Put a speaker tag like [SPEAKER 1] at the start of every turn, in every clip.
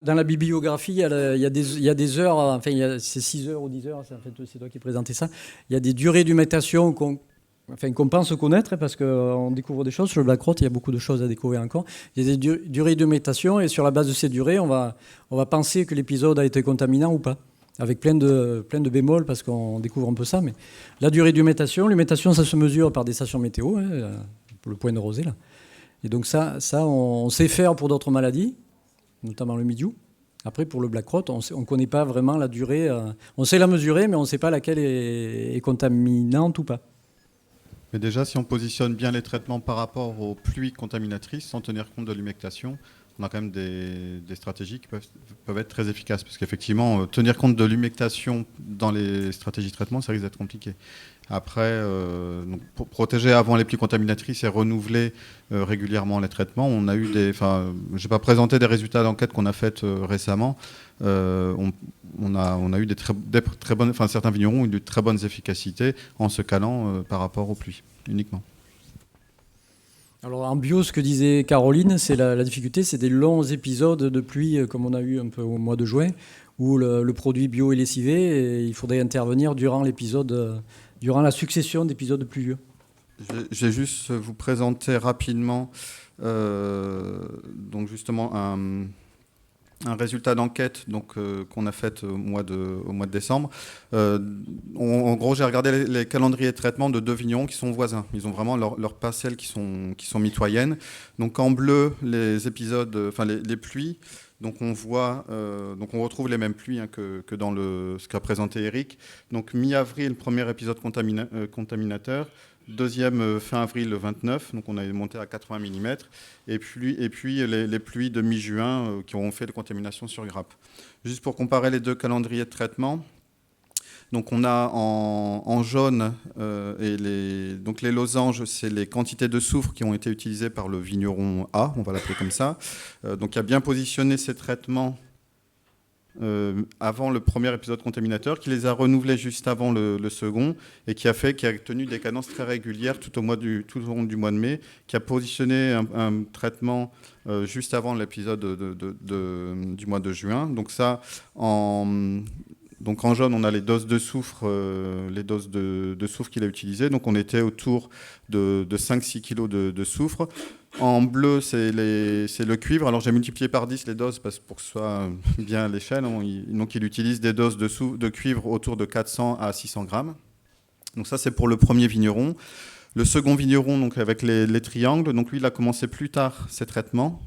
[SPEAKER 1] Dans la bibliographie, il y a des heures, enfin, c'est 6 heures ou 10 heures, en fait, c'est toi qui présentais ça. Il y a des durées d'humectation qu'on pense connaître, parce qu'on découvre des choses. Sur le Blackrot, il y a beaucoup de choses à découvrir encore. Il y a des durées d'humectation, et sur la base de ces durées, on va penser que l'épisode a été contaminant ou pas, avec plein de bémols, parce qu'on découvre un peu ça. Mais la durée l'humectation, ça se mesure par des stations météo, hein, pour le point de rosée, là. Et donc ça on sait faire pour d'autres maladies, notamment le mildiou. Après, pour le Blackrot, on ne connaît pas vraiment la durée. On sait la mesurer, mais on ne sait pas laquelle est contaminante ou pas.
[SPEAKER 2] Mais déjà, si on positionne bien les traitements par rapport aux pluies contaminatrices, sans tenir compte de l'humectation, on a quand même des stratégies qui peuvent être très efficaces. Parce qu'effectivement, tenir compte de l'humectation dans les stratégies de traitement, ça risque d'être compliqué. Après, donc pour protéger avant les pluies contaminatrices et renouveler régulièrement les traitements, on a eu je n'ai pas présenté des résultats d'enquête qu'on a faites récemment. On a eu des très bonnes, certains vignerons ont eu de très bonnes efficacités en se calant par rapport aux pluies uniquement.
[SPEAKER 1] Alors en bio, ce que disait Caroline, c'est la difficulté, c'est des longs épisodes de pluie, comme on a eu un peu au mois de juin, où le produit bio est lessivé, et il faudrait intervenir durant l'épisode, durant la succession d'épisodes pluvieux.
[SPEAKER 2] Je vais juste vous présenter rapidement donc justement un résultat d'enquête qu'on a fait au mois de décembre. En gros, j'ai regardé les calendriers de traitement de deux vignerons qui sont voisins. Ils ont vraiment leurs parcelles qui sont mitoyennes. Donc en bleu, les épisodes, les pluies. Donc on voit, on retrouve les mêmes pluies, hein, que dans ce qu'a présenté Eric. Donc mi-avril, premier épisode contaminateur. Deuxième fin avril, le 29, donc on est monté à 80 mm. Et puis les pluies de mi-juin qui ont fait de contamination sur grappe. Juste pour comparer les deux calendriers de traitement, donc on a en jaune donc les losanges, c'est les quantités de soufre qui ont été utilisées par le vigneron A, on va l'appeler comme ça. Donc il a bien positionné ces traitements avant le premier épisode contaminateur, qui les a renouvelés juste avant le second, et qui a tenu des cadences très régulières tout au long du mois de mai, qui a positionné un traitement juste avant l'épisode du mois de juin. Donc ça, donc en jaune, on a les doses de soufre, qu'il a utilisées. Donc on était autour de 5-6 kg de soufre. En bleu, c'est le cuivre. Alors j'ai multiplié par 10 les doses pour que ce soit bien à l'échelle. Donc il utilise des doses de cuivre autour de 400 à 600 grammes. Donc ça, c'est pour le premier vigneron. Le second vigneron, donc avec les triangles, donc lui, il a commencé plus tard ses traitements.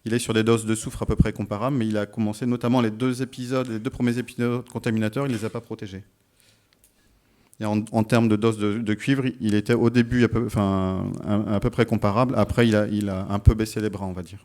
[SPEAKER 2] Il est sur des doses de soufre à peu près comparables, mais il a commencé notamment les deux premiers épisodes contaminateurs, il ne les a pas protégés. Et en termes de doses de cuivre, il était au début à peu près comparable. Après, il a un peu baissé les bras, on va dire.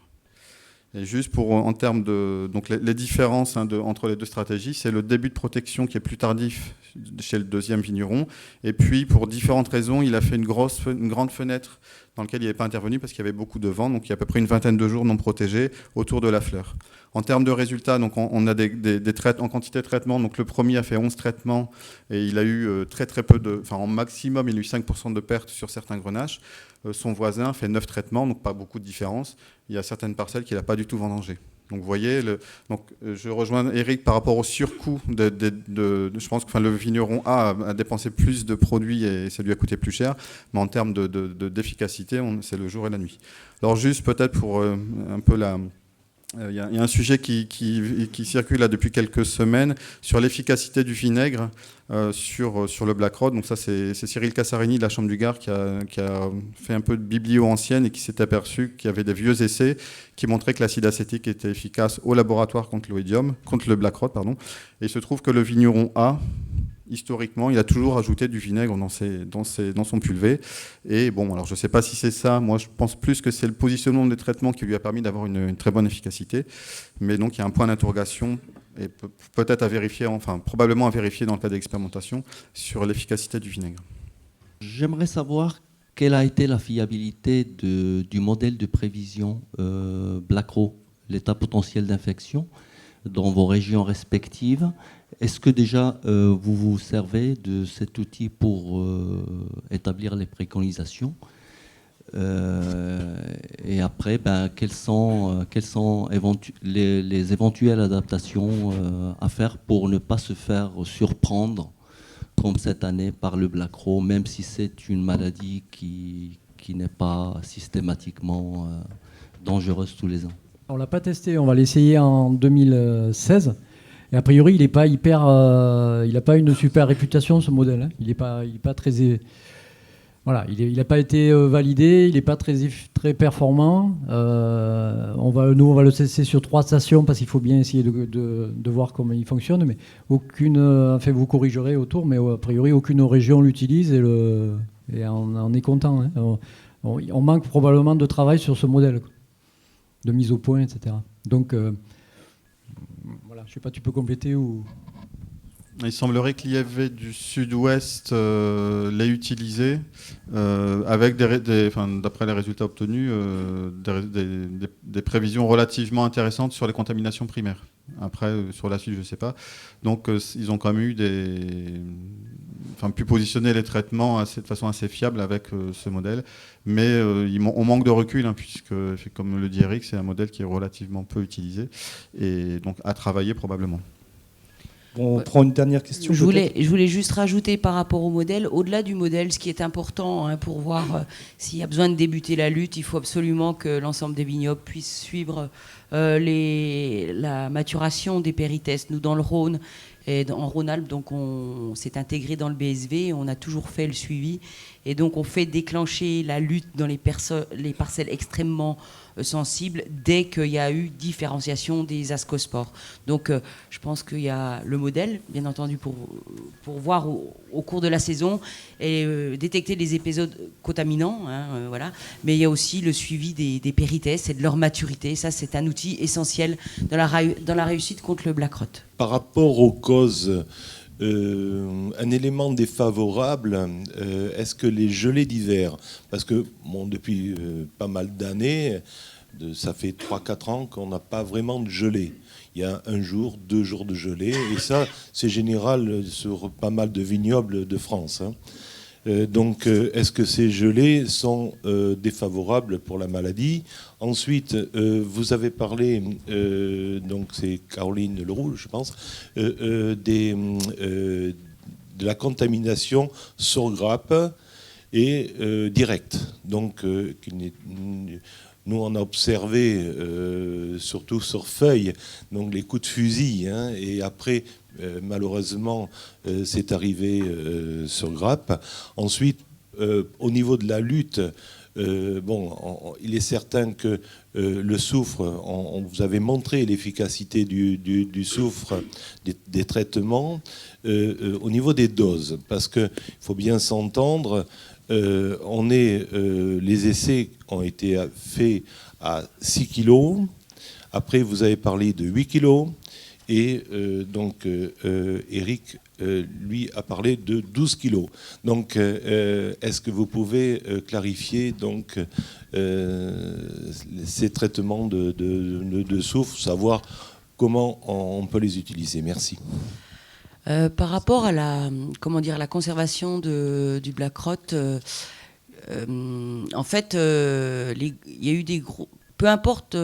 [SPEAKER 2] Et juste en termes donc les différences, hein, entre les deux stratégies, c'est le début de protection qui est plus tardif chez le deuxième vigneron. Et puis, pour différentes raisons, il a fait une grande fenêtre dans laquelle il n'avait pas intervenu parce qu'il y avait beaucoup de vent. Donc, il y a à peu près une vingtaine de jours non protégés autour de la fleur. En termes de résultats, donc on a des traitements en quantité de traitement. Donc, le premier a fait 11 traitements et il a eu très peu en maximum, il a eu 5% de pertes sur certains grenaches. Son voisin fait 9 traitements, donc pas beaucoup de différence. Il y a certaines parcelles qu'il n'a pas du tout vendangées. Donc vous voyez, je rejoins Eric par rapport au surcoût. Je pense que le vigneron A dépensé plus de produits et ça lui a coûté plus cher. Mais en termes d'efficacité, c'est le jour et la nuit. Alors juste peut-être pour un peu il y a un sujet qui circule là depuis quelques semaines sur l'efficacité du vinaigre sur le Blackrot. Donc ça, c'est Cyril Cassarini de la Chambre du Gard qui a fait un peu de biblio ancienne et qui s'est aperçu qu'il y avait des vieux essais qui montraient que l'acide acétique était efficace au laboratoire contre le Blackrot, pardon. Et il se trouve que le vigneron A, historiquement, il a toujours ajouté du vinaigre dans son pulvé. Et bon, alors je ne sais pas si c'est ça. Moi, je pense plus que c'est le positionnement des traitements qui lui a permis d'avoir une très bonne efficacité. Mais donc, il y a un point d'interrogation et peut-être à vérifier, probablement à vérifier dans le cas d'expérimentation sur l'efficacité du vinaigre.
[SPEAKER 3] J'aimerais savoir quelle a été la fiabilité du modèle de prévision Blackrot, l'état potentiel d'infection dans vos régions respectives. Est-ce que déjà vous vous servez de cet outil pour établir les préconisations ? Et après, quelles sont les éventuelles adaptations à faire pour ne pas se faire surprendre, comme cette année, par le Black Crow, même si c'est une maladie qui n'est pas systématiquement dangereuse tous les ans.
[SPEAKER 1] On l'a pas testé, on va l'essayer en 2016. Et a priori, il n'a pas une super réputation, ce modèle, hein. Il n'est pas très... Voilà, il n'a pas été validé, il n'est pas très performant. Nous, on va le tester sur 3 stations parce qu'il faut bien essayer de voir comment il fonctionne. Mais vous corrigerez autour, mais a priori, aucune région l'utilise et on est content, hein. On manque probablement de travail sur ce modèle, de mise au point, etc. Donc, voilà, je ne sais pas, tu peux compléter ou...
[SPEAKER 2] Il semblerait que l'IFV du Sud-Ouest l'ait utilisé avec, d'après les résultats obtenus, des prévisions relativement intéressantes sur les contaminations primaires. Après, sur la suite, je ne sais pas. Donc, ils ont quand même pu positionner les traitements de façon assez fiable avec ce modèle. Mais on manque de recul, hein, puisque, comme le dit Eric, c'est un modèle qui est relativement peu utilisé et donc à travailler probablement.
[SPEAKER 4] On prend une dernière question.
[SPEAKER 5] Je voulais juste rajouter par rapport au modèle, au-delà du modèle, ce qui est important, hein, pour voir s'il y a besoin de débuter la lutte, il faut absolument que l'ensemble des vignobles puissent suivre la maturation des péritestes. Nous, dans le Rhône et en Rhône-Alpes, donc on s'est intégré dans le BSV, on a toujours fait le suivi, et donc on fait déclencher la lutte dans les parcelles extrêmement sensibles dès qu'il y a eu différenciation des ascospores. Donc je pense qu'il y a le modèle, bien entendu, pour voir au cours de la saison et détecter les épisodes contaminants, hein, voilà. Mais il y a aussi le suivi des péritestes et de leur maturité. Ça, c'est un outil essentiel dans la réussite contre le black rot.
[SPEAKER 6] Par rapport aux causes, un élément défavorable, est-ce que les gelées d'hiver, parce que depuis pas mal d'années, ça fait 3-4 ans qu'on n'a pas vraiment de gelée. Il y a 1 jour, 2 jours de gelée, et ça, c'est général sur pas mal de vignobles de France, hein. Donc, est-ce que ces gelées sont défavorables pour la maladie? Ensuite, vous avez parlé, donc c'est Caroline Leroux, je pense, de la contamination sur grappe et directe. Donc, nous, on a observé, surtout sur feuilles, donc les coups de fusil, hein, et après, malheureusement, c'est arrivé sur grappe. Ensuite, au niveau de la lutte, il est certain que le soufre, on vous avait montré l'efficacité du soufre, des traitements, au niveau des doses, parce qu'il faut bien s'entendre. Les essais ont été faits à 6 kilos. Après, vous avez parlé de 8 kilos. Et Eric, lui, a parlé de 12 kilos. Donc, est-ce que vous pouvez clarifier donc, ces traitements de soufre, savoir comment on peut les utiliser? Merci.
[SPEAKER 5] Par rapport à la conservation du black rot, en fait, il y a eu des gros... Peu importe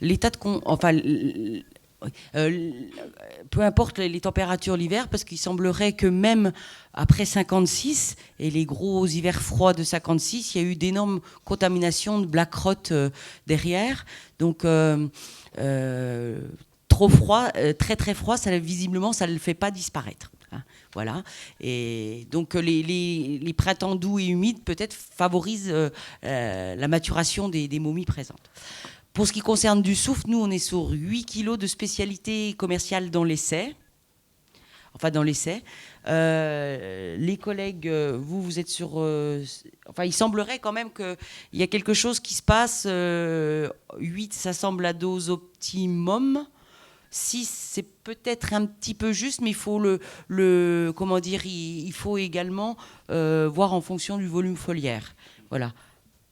[SPEAKER 5] l'état de... peu importe les températures l'hiver, parce qu'il semblerait que même après 56 et les gros hivers froids de 56, il y a eu d'énormes contaminations de black rot derrière. Donc trop froid, très très froid, visiblement ça ne le fait pas disparaître. Hein, voilà. Et donc les printemps doux et humides peut-être favorisent la maturation des momies présentes. Pour ce qui concerne du soufre, nous, on est sur 8 kilos de spécialité commerciale dans l'essai. Enfin, dans l'essai. Les collègues, vous êtes sur... il semblerait quand même qu'il y a quelque chose qui se passe. 8, ça semble la dose optimum. 6, c'est peut-être un petit peu juste, mais il faut il faut également voir en fonction du volume foliaire. Voilà.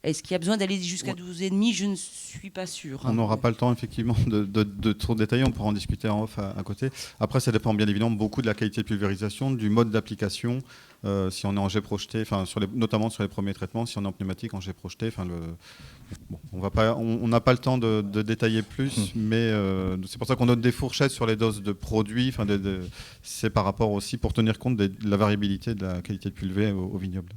[SPEAKER 5] Est-ce qu'il y a besoin d'aller jusqu'à 12,5 ? Je ne suis pas sûre.
[SPEAKER 2] On n'aura pas le temps, effectivement, de trop détailler. On pourra en discuter en off à côté. Après, ça dépend bien évidemment beaucoup de la qualité de pulvérisation, du mode d'application. Si on est en jet projeté, notamment sur les premiers traitements, si on est en pneumatique, en jet projeté. On n'a pas le temps de détailler plus, mais c'est pour ça qu'on donne des fourchettes sur les doses de produits. C'est par rapport aussi pour tenir compte de la variabilité de la qualité de pulvée au vignoble.